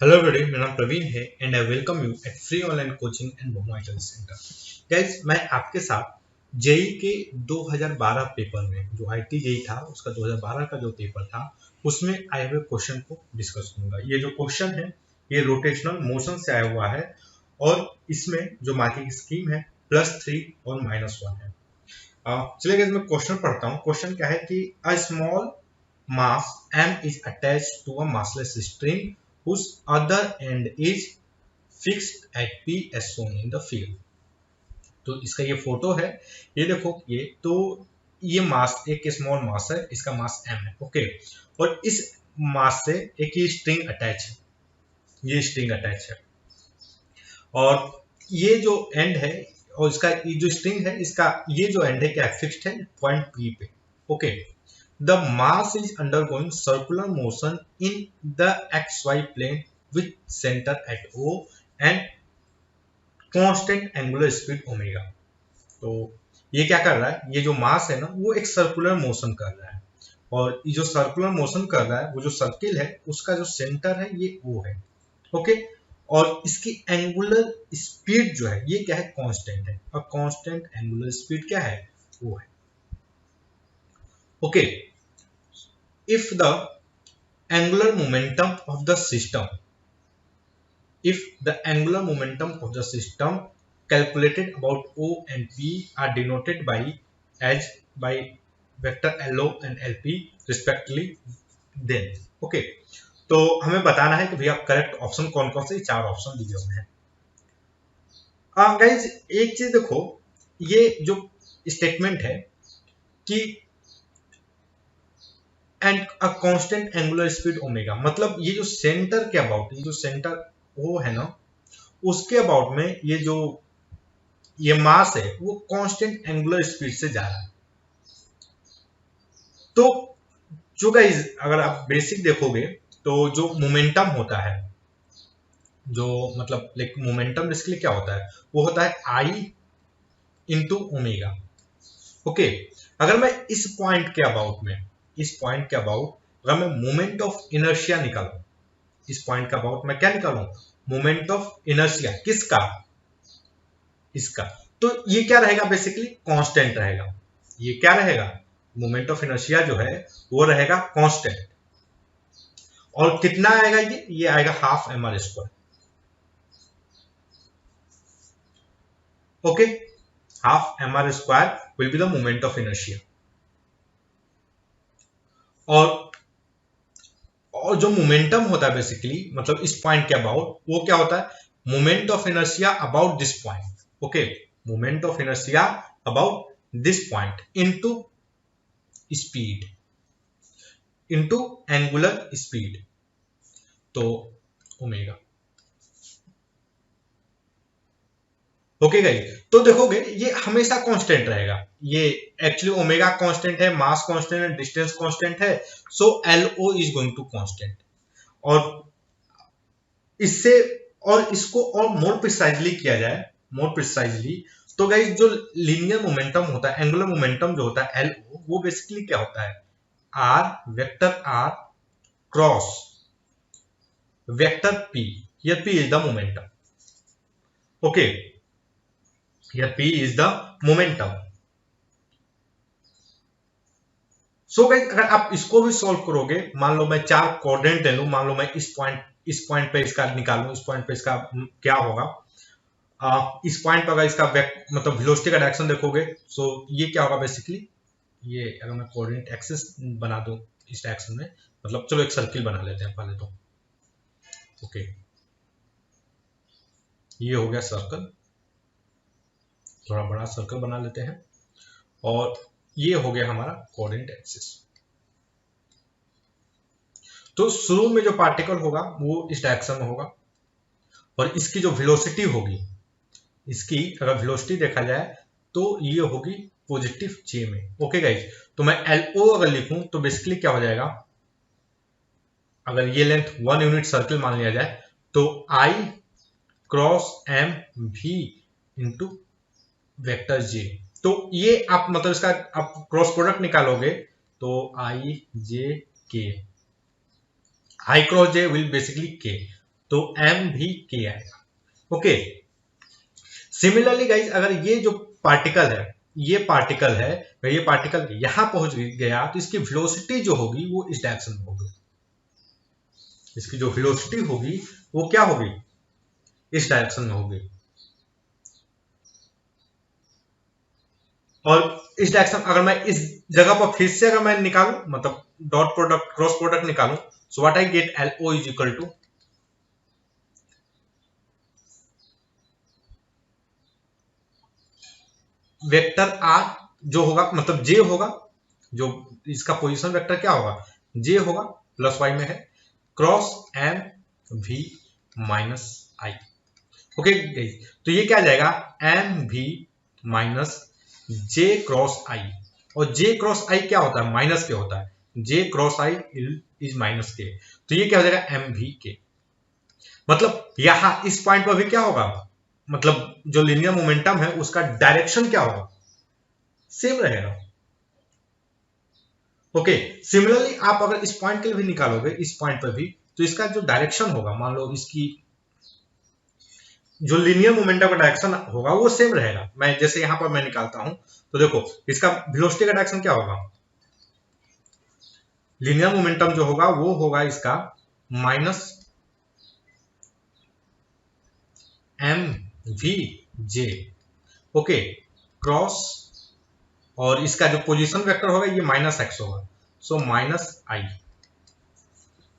Hello everyone, मेरा नाम प्रवीण है and I welcome you at free online coaching and mobile centre. Guys, मैं आपके साथ जेई के 2012 पेपर में जो आईटी जेई था उसका 2012 का जो पेपर था उसमें आए हुए क्वेश्चन को डिस्कस करूंगा। ये जो क्वेश्चन है ये रोटेशनल मोशन से आया हुआ है और इसमें जो मार्किंग स्कीम है +3 और -1 है। चलिए गाइस, मैं क्वेश्चन पढ़ता हूँ। क्वेश्चन क्या है कि a small mass m is attached to a massless string whose other end is fixed at p as shown in the figure। तो इसका ये फोटो है, ये देखो। ये मास एक स्मॉल मास है, इसका मास m है, ओके। और इस मास से एक ये स्ट्रिंग अटैच है, ये स्ट्रिंग अटैच है और ये जो एंड है और इसका ये जो स्ट्रिंग है इसका ये जो एंड है क्या फिक्स्ड है पॉइंट p पे, okay. The mass is undergoing circular motion in the xy plane with center at O and constant angular speed omega. तो ये क्या कर रहा है, ये जो मास है ना वो एक सर्कुलर मोशन कर रहा है और ये जो सर्कुलर मोशन कर रहा है वो जो सर्किल है उसका जो सेंटर है ये O है, ओके। और इसकी एंगुलर स्पीड जो है ये क्या है, कांस्टेंट है और कांस्टेंट एंगुलर स्पीड क्या है, O है, okay. If the angular momentum of the system if the angular momentum of the system calculated about O and P are denoted by vector LO and LP respectively, then okay। तो हमें बताना है कि भैया correct option कौन कौन से, चार ऑप्शन दिए हुए हैं। गाइज एक चीज देखो, ये जो स्टेटमेंट है कि and a constant angular speed omega, मतलब ये जो सेंटर के अबाउट, ये जो सेंटर ओ है ना उसके अबाउट में ये मास है वो कांस्टेंट एंगुलर स्पीड से जा रहा है। तो जो गाइस अगर आप बेसिक देखोगे तो जो मोमेंटम होता है, जो मतलब लाइक मोमेंटम बेसिकली क्या होता है, वो होता है आई इंटू ओमेगा, ओके। अगर मैं इस पॉइंट के अबाउट में, इस पॉइंट के अबाउट अगर मैं मोमेंट ऑफ इनर्शिया निकालूं, इस पॉइंट का अबाउट मैं क्या निकालूं, मोमेंट ऑफ इनर्शिया, किसका, इसका। तो ये क्या रहेगा, बेसिकली कांस्टेंट रहेगा। ये क्या रहेगा, मोमेंट ऑफ इनर्शिया जो है वो रहेगा कांस्टेंट। और कितना आएगा, ये आएगा half mr², okay. Half mr² will be the moment of inertia. और जो मोमेंटम होता है बेसिकली, मतलब इस पॉइंट के अबाउट, वो क्या होता है, moment of inertia about this point, okay. Moment of inertia about this point into speed, into angular speed, तो ओमेगा, ओके गाइस। तो देखोगे ये हमेशा कांस्टेंट रहेगा। ये एक्चुअली ओमेगा कांस्टेंट है, मास कांस्टेंट है, डिस्टेंस कांस्टेंट है, so LO is going to constant. और इससे और इसको और मोर प्रिसाइजली किया जाए, मोर प्रिसाइजली, तो गाइस जो लीनियर मोमेंटम होता है, एंगुलर मोमेंटम जो होता है LO, वो बेसिकली क्या होता है, R vector R cross vector P। Here P is the momentum, okay, here P is the momentum। So guys अगर आप इसको भी सॉल्व करोगे, मान लो मैं चार कोऑर्डिनेट ले लूं, मान लो मैं इस पॉइंट पे इसका निकालूं, इस पॉइंट पे इसका क्या होगा, इस पॉइंट पे अगर इसका मतलब वेलोसिटी का डायरेक्शन देखोगे, सो ये क्या होगा बेसिकली, ये अगर मैं कोऑर्डिनेट एक्सिस बना दूं इस डायरेक्शन में, मतलब चलो एक सर्किल बना लेते हैं पहले तो, ओके। ये हो गया सर्कल, थोड़ा बड़ा सर्कल बना लेते हैं, और ये हो गया हमारा कोऑर्डिनेट एक्सिस। तो शुरू में जो पार्टिकल होगा वो इस डायरेक्शन में होगा और इसकी जो वेलोसिटी होगी, इसकी अगर वेलोसिटी देखा जाए तो ये होगी पॉजिटिव जे में, ओके गाइस। तो मैं LO अगर लिखूं तो बेसिकली क्या हो जाएगा, अगर ये लेंथ 1 यूनिट सर्किल मान लिया जाए तो I cross M V into vector J। तो ये आप मतलब इसका आप क्रॉस प्रोडक्ट निकालोगे तो I J K, I cross J will basically K। तो m भी k आएगा। ओके, सिमिलरली गाइज अगर ये जो पार्टिकल है, ये पार्टिकल है, ये पार्टिकल यहां पहुंच गया तो इसकी वेलोसिटी जो होगी वो इस डायरेक्शन में होगी। इसकी जो वेलोसिटी होगी वो क्या होगी, इस डायरेक्शन में होगी। और इस डायरेक्शन अगर मैं इस जगह पर फिर से अगर मैं निकालूं, मतलब डॉट प्रोडक्ट क्रॉस प्रोडक्ट निकालूं, so what I get LO is equal to vector r जो होगा, मतलब j होगा, जो इसका पोजीशन वेक्टर क्या होगा, j होगा, प्लस y में है, cross m v minus i. Okay, तो ये क्या आ जाएगा, m v minus j cross i। और j क्रॉस i क्या होता है, माइनस के होता है, j cross i is minus के। तो ये क्या हो जाएगा, m v k। मतलब यहां इस पॉइंट पर भी क्या होगा, मतलब जो लीनियर मोमेंटम है उसका डायरेक्शन क्या होगा, सेम रहेगा। ओके, सिमिलरली आप अगर इस पॉइंट के लिए भी निकालोगे, इस पॉइंट पर भी, तो इसका जो डायरेक्शन होगा, मान लो इसकी जो लीनियर मोमेंटम का डायरेक्शन होगा वो सेम रहेगा। मैं जैसे यहां पर मैं निकालता हूं तो देखो इसका वेलोसिटी का डायरेक्शन क्या होगा, लीनियर मोमेंटम जो होगा वो होगा इसका minus m v j. Okay, cross, और इसका जो पोजीशन वेक्टर होगा ये माइनस एक्स होगा, so minus i.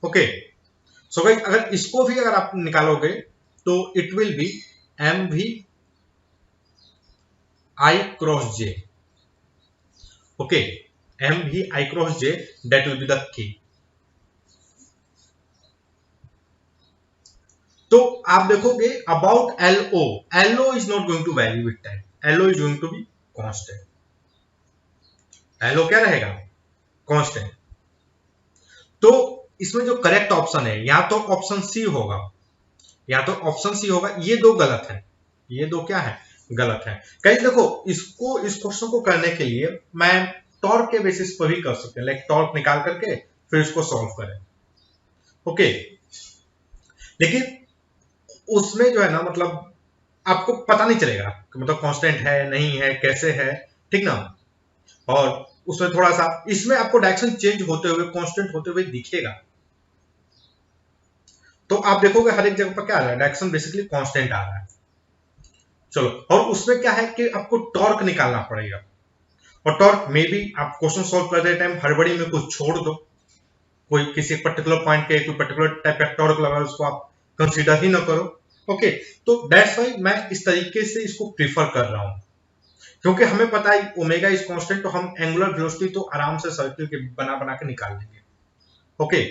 Okay, so guys अगर इसको भी अगर आप निकालोगे तो it will be m v i cross j. Okay, m v i cross j, that will be the k. तो आप देखोगे about LO, LO is not going to vary with time, LO is going to be constant. LO क्या रहेगा, constant. तो इसमें जो correct option है या तो ऑप्शन सी होगा, या तो ऑप्शन सी होगा। ये दो गलत है, ये दो क्या है, गलत है। कहीं देखो इसको, इस क्वेश्चन को करने के लिए मैं टॉर्क के बेसिस पर भी कर सकते हैं, लाइक टॉर्क निकाल करके फिर इसको सॉल्व करें। ओके, लेकिन उसमें जो है ना, मतलब आपको पता नहीं चलेगा कि मतलब कांस्टेंट है नहीं है कैसे है, ठीक ना। और उसमें थोड़ा सा, इसमें आपको डायरेक्शन चेंज होते हुए, कांस्टेंट होते हुए दिखेगा। तो आप देखोगे हर एक जगह पर क्या आ रहा है, डायरेक्शन बेसिकली कांस्टेंट आ रहा है। चलो, और उसमें क्या है कि आपको टॉर्क निकालना पड़ेगा। और टॉर्क में भी आप क्वेश्चन सॉल्व करते टाइम हड़बड़ी में कुछ छोड़ दो, कोई किसी पर्टिकुलर पॉइंट के कोई पर्टिकुलर टाइप का टॉर्क लगा, उसको आप कंसीडर ही ना करो। ओके, तो दैट्स व्हाई मैं इस तरीके से इसको प्रीफर कर रहा हूं, क्योंकि हमें पता है ओमेगा इज कांस्टेंट, तो हम एंगुलर वेलोसिटी तो आराम से सर्किल के बना बना के निकाल लेंगे। ओके,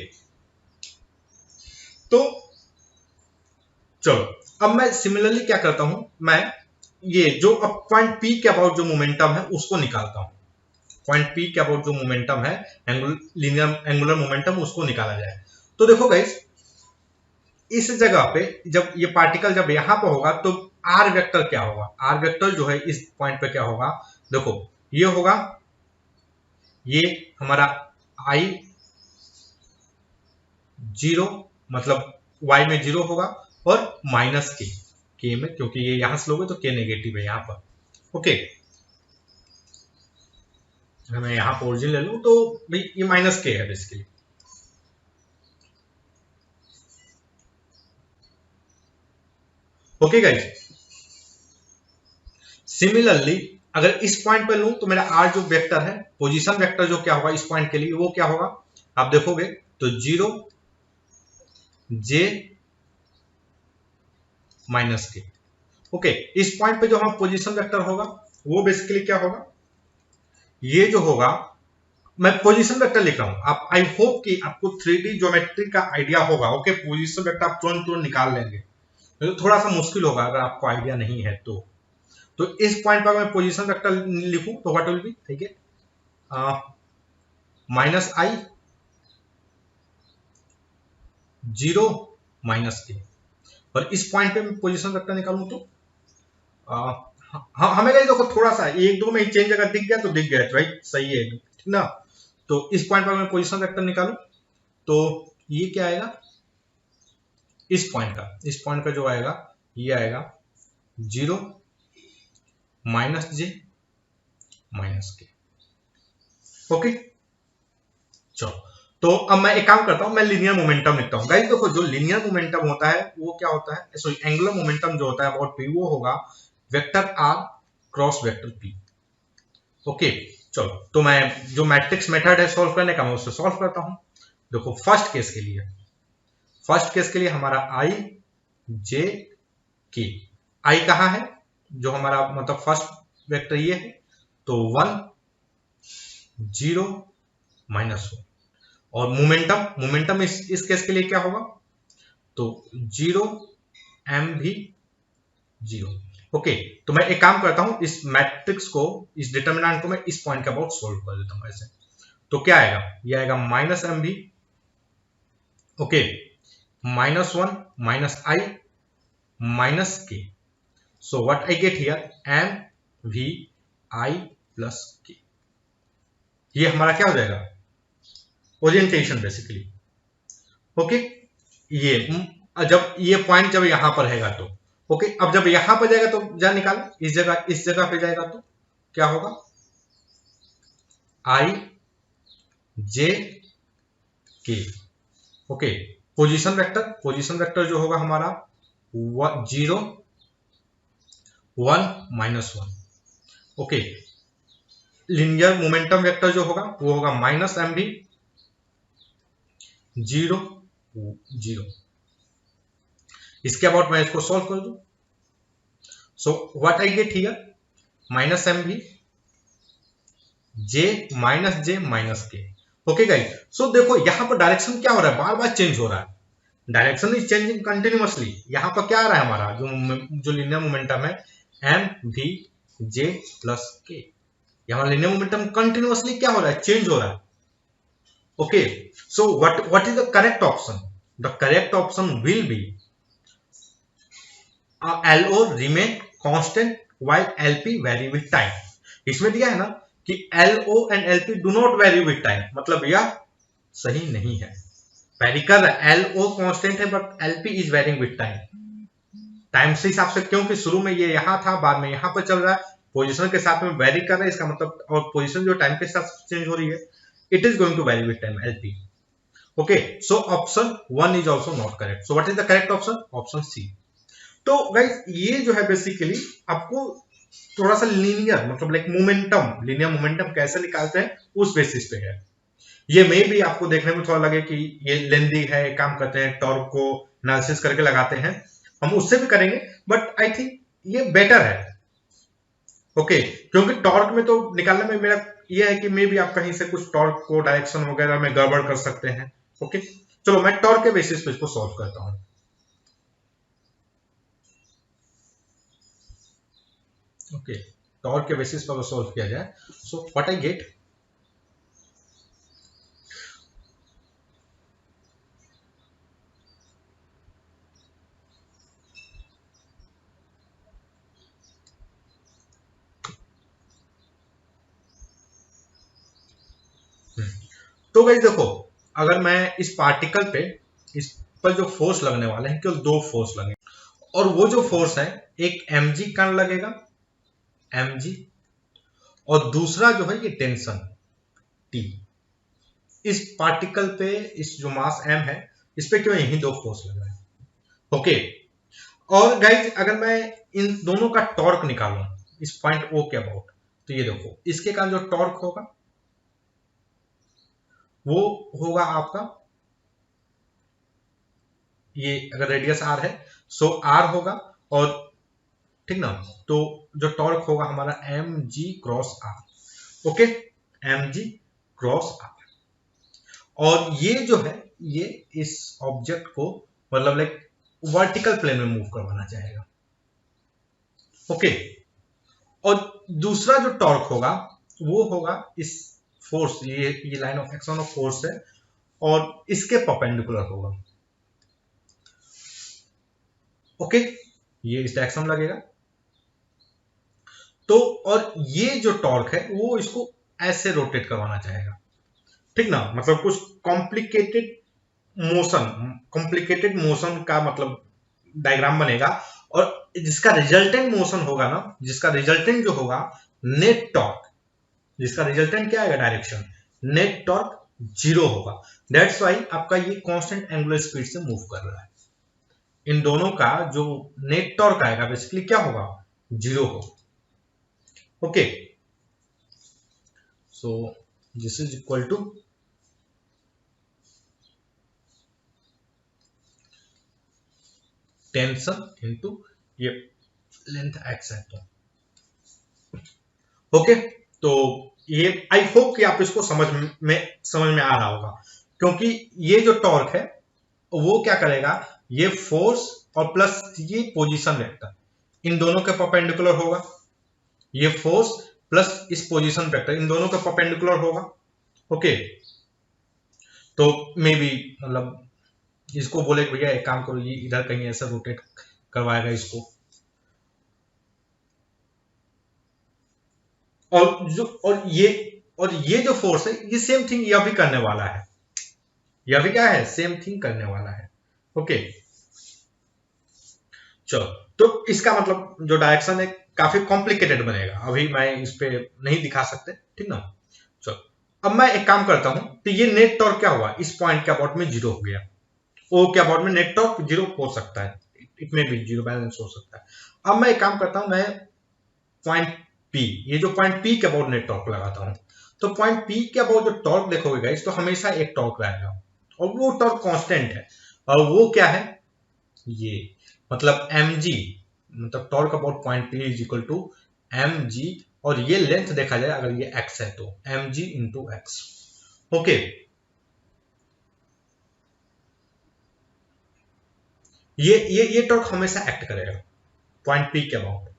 तो चलो अब मैं सिमिलरली क्या करता हूं, मैं ये जो अब पॉइंट पी के अबाउट जो मोमेंटम है उसको निकालता हूं। पॉइंट पी के अबाउट जो मोमेंटम है, लीनियर एंगुलर मोमेंटम, उसको निकाला जाए। तो देखो गाइस, इस जगह पे जब ये पार्टिकल जब यहां पर होगा तो आर वेक्टर क्या होगा, आर वेक्टर जो है इस पॉइंट पे क्या होगा, देखो ये होगा, ये हमारा आई जीरो, मतलब y में जीरो होगा, और माइनस के में, क्योंकि ये यहां से लोगे तो के नेगेटिव है यहां पर। ओके, अगर मैं यहां पर ओरिजिन ले लूं तो भाई ये माइनस के है बेसिकली। ओके गाइस, सिमिलरली अगर इस पॉइंट पर लूं तो मेरा आर जो वेक्टर है, पोजीशन वेक्टर जो क्या होगा इस पॉइंट के लिए, वो क्या होगा, आप देखोगे तो जीरो जे माइनस के। ओके, इस पॉइंट पे जो हम पोजीशन वेक्टर होगा वो बेसिकली क्या होगा, ये जो होगा, मैं पोजीशन वेक्टर लिख रहा हूं, आप आई होप कि आपको 3D ज्योमेट्री का आइडिया होगा। ओके, पोजीशन वेक्टर आप तुरंत तुरंत निकाल लेंगे, तो थोड़ा सा मुश्किल होगा अगर आपको आइडिया नहीं है तो इस पॉइंट पर मैं पोजीशन वेक्टर लिखूं तो व्हाट विल बी, ठीक है, माइनस आई जीरो माइनस के। और इस पॉइंट पे मैं पोजीशन वेक्टर निकालूं तो हमें देखो थोड़ा सा एक दो में ही चेंज अगर दिख गया तो दिख गया, राइट, सही है, ठीक ना। तो इस पॉइंट पर मैं पोजीशन वेक्टर निकालूं तो ये क्या आएगा, इस पॉइंट का जो आएगा ये आएगा 0 माइनस जे माइनस के। ओके चलो, तो अब मैं एक काम करता हूं, मैं लीनियर मोमेंटम लिखता हूं। गाइस देखो, जो लीनियर मोमेंटम होता है वो क्या होता है, सॉरी एंगुलर मोमेंटम जो होता है अबाउट पी, वो होगा vector r cross vector p. Okay चलो, तो मैं जो मैट्रिक्स मेथड है सॉल्व करने का, मैं उससे सॉल्व करता हूं। देखो फर्स्ट केस के लिए हमारा आई जे के, आई कहाँ है, जो हमारा मतलब फर्स्ट वेक्टर ये है, तो 1 0 -1। और मोमेंटम इस केस के लिए क्या होगा, तो 0 m भी 0। ओके, तो मैं एक काम करता हूं, इस मैट्रिक्स को, इस डिटरमिनेंट को मैं इस पॉइंट के अबाउट सोल्व कर देता हूं ऐसे। तो क्या आएगा, ये आएगा minus m v, okay, -1 minus i minus k. So what I get here, m v i plus k. ये हमारा क्या हो जाएगा, ओरिएंटेशन बेसिकली। ओके, ये जब ये पॉइंट जब यहां पर रहेगा तो ओके, अब जब यहां पर जाएगा तो जा निकाल, इस जगह पे जाएगा तो क्या होगा, आई जे के। ओके, पोजीशन वेक्टर जो होगा हमारा 0 1 -1। ओके, लिनियर मोमेंटम वेक्टर जो होगा वो होगा माइनस एम भी 0 0। इसके अबाउट मैं इसको सॉल्व कर दूं, so what I get here, minus m v j minus k. Okay guys, so देखो यहां पर डायरेक्शन क्या हो रहा है, बार बार चेंज हो रहा है, डायरेक्शन इज चेंजिंग कंटिन्यूअसली। यहां पर क्या आ रहा है हमारा जो लिनियर मोमेंटम है, एम वी जे प्लस के। यहां लिनियर मोमेंटम कंटिन्यूअसली क्या हो रहा है, चेंज हो रहा है। Okay, so what is the correct option, the correct option will be LO remain constant while LP vary with time। इसमें दिया है ना कि LO and LP do not vary with time, मतलब यह सही नहीं है, वैरी कर रहा है, LO कांस्टेंट है but LP is varying with time से हिसाब से, क्योंकि शुरू में ये यहां था, बाद में यहां पर चल रहा है, पोजीशन के साथ में वेरी कर रहा है, इसका मतलब, और पोजीशन जो टाइम के साथ चेंज हो रही है, it is going to vary with time LP। Okay, so option 1 is also not correct. So what is the correct option, option C. तो गाइस ये जो है बेसिकली आपको थोड़ा सा लीनियर मतलब लाइक मोमेंटम, लीनियर मोमेंटम कैसे निकालते हैं उस बेसिस पे है। ये मे भी आपको देखने में थोड़ा लगे कि ये लेंदी है, काम करते हैं टॉर्क को एनालिसिस करके लगाते हैं, हम उससे भी करेंगे, बट आई थिंक ये बेटर है। ओके, क्योंकि टॉर्क में तो निकालने में मेरा ये है कि मे भी आप कहीं से कुछ टॉर्क को डायरेक्शन वगैरह में गड़बड़ कर सकते हैं। ओके चलो, मैं टॉर्क के बेसिस पे इसको सॉल्व करता हूं। ओके, टॉर्क के बेसिस पर सॉल्व किया जाए, सो व्हाट आई गेट, तो गाइस देखो, अगर मैं इस पार्टिकल पे, इस पर जो फोर्स लगने वाले हैं, केवल 2 फोर्स लगेंगे, और वो जो फोर्स है, एक mg कण लगेगा, mg, और दूसरा जो है ये टेंशन T। इस पार्टिकल पे, इस जो मास m है, इस पे क्यों यही 2 फोर्स लग रहा है। ओके, और गाइस अगर मैं इन दोनों का टॉर्क निकालूं इस पॉइंट O के अबाउट, तो ये देखो इसके कारण जो टॉर्क होगा वो होगा आपका, ये अगर रेडियस r है सो r होगा, और ठीक ना, तो जो टॉर्क होगा हमारा mg cross r। Okay, mg cross r, और ये जो है ये इस ऑब्जेक्ट को मतलब लाइक वर्टिकल प्लेन में मूव करवाना चाहेगा। ओके, और दूसरा जो टॉर्क होगा वो होगा इस फोर्स, ये line of action of force है, और इसके परपेंडिकुलर होगा। ओके, ये इस डायरेक्शन लगेगा, तो और ये जो टॉर्क है वो इसको ऐसे रोटेट करवाना चाहेगा, ठीक ना, मतलब कुछ कॉम्प्लिकेटेड मोशन, कॉम्प्लिकेटेड मोशन का मतलब डायग्राम बनेगा, और जिसका रिजल्टेंट मोशन होगा ना, जिसका रिजल्टेंट जो होगा नेट टॉर्क, जिसका रिजल्टेंट क्या आएगा डायरेक्शन, नेट टॉर्क जीरो होगा। दैट्स वाई आपका ये कांस्टेंट एंगुलर स्पीड से मूव कर रहा है। इन दोनों का जो नेट टॉर्क आएगा बेसिकली क्या होगा, जीरो होगा। Okay, so this is equal to tension into ये लेंथ एक्स है तो ओके। तो ये आई होप कि आप इसको समझ में आ रहा होगा, क्योंकि ये जो टॉर्क है वो क्या करेगा, ये फोर्स और प्लस ये पोजीशन वेक्टर इन दोनों के परपेंडिकुलर होगा, ये फोर्स प्लस इस पोजीशन वेक्टर इन दोनों के परपेंडिकुलर होगा। ओके, तो मे बी मतलब इसको बोले भैया एक काम करो, ये इधर कहीं ऐसा रोटेट करवाएगा इसको, और ये जो फोर्स है ये सेम थिंग यह भी करने वाला है, यह भी क्या है, सेम थिंग करने वाला है। ओके, चलो, तो इसका मतलब जो डायरेक्शन है काफी कॉम्प्लिकेटेड बनेगा, अभी मैं इस पे नहीं दिखा सकते, ठीक ना। चलो, अब मैं एक काम करता हूं, तो ये नेट टॉर्क क्या हुआ, इस पॉइंट के अबाउट में जीरो हो गया, ओ के अबाउट में नेट टॉर्क जीरो हो सकता है, इट में भी जीरो बैलेंस हो सकता है। अब मैं एक काम करता हूं, मैं पॉइंट पी, ये जो पॉइंट पी के अबाउट नेट टॉर्क लगाता हूं, तो पॉइंट पी के अबाउट जो टॉर्क देखोगे गाइस, तो हमेशा एक टॉर्क रहेगा, और वो टॉर्क कांस्टेंट है, और वो क्या है, ये मतलब mg, मतलब torque about point p is equal to mg, और ये लेंथ देखा जाए अगर ये x है तो mg इंटू एक्स। ओके, ये टॉर्क हमेशा एक्ट करेगा पॉइंट पी के अबाउट,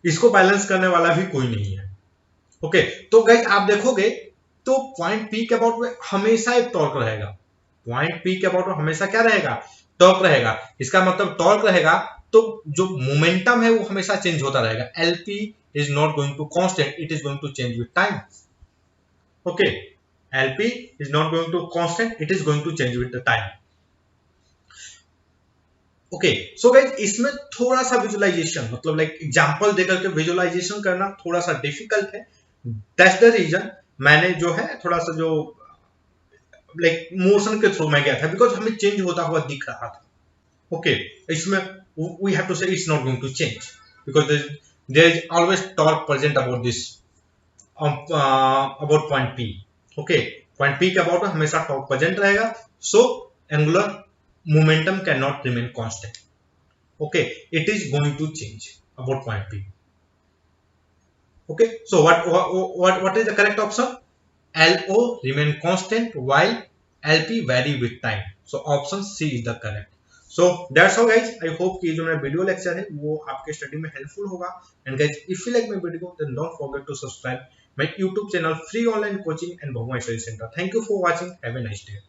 इसको बैलेंस करने वाला भी कोई नहीं है। ओके, तो गाइस आप देखोगे तो पॉइंट पी के अबाउट में हमेशा एक टॉर्क रहेगा, पॉइंट पी के अबाउट में हमेशा क्या रहेगा, टॉर्क रहेगा। इसका मतलब टॉर्क रहेगा तो जो मोमेंटम है वो हमेशा चेंज होता रहेगा, LP is not going to constant, it is going to change with time. Okay, LP is not going to constant, it is going to change with the time. Okay, so guys इसमें थोड़ा सा visualisation, मतलब like example देकर के visualisation करना थोड़ा सा difficult है, दैट्स द रीजन मैंने जो है थोड़ा सा जो लाइक मोशन के थ्रू में गया था, बिकॉज हमें चेंज होता हुआ दिख रहा था। ओके, इसमें we have to say it's not going to change because there is always torque present about this, about point P. Okay, point P के अबाउट हमेशा टॉर्क प्रेजेंट रहेगा, so angular momentum can not remain constant. Okay, it is going to change about point P. Okay, so what is the correct option? LO remain constant while LP vary with time. So option C is the correct. So that's all guys. I hope कि जो मेरा video lecture है वो आपके study में helpful होगा। And guys, if you like my video, then don't forget to subscribe my YouTube channel Free Online Coaching and Bhagwan Study Center. Thank you for watching. Have a nice day.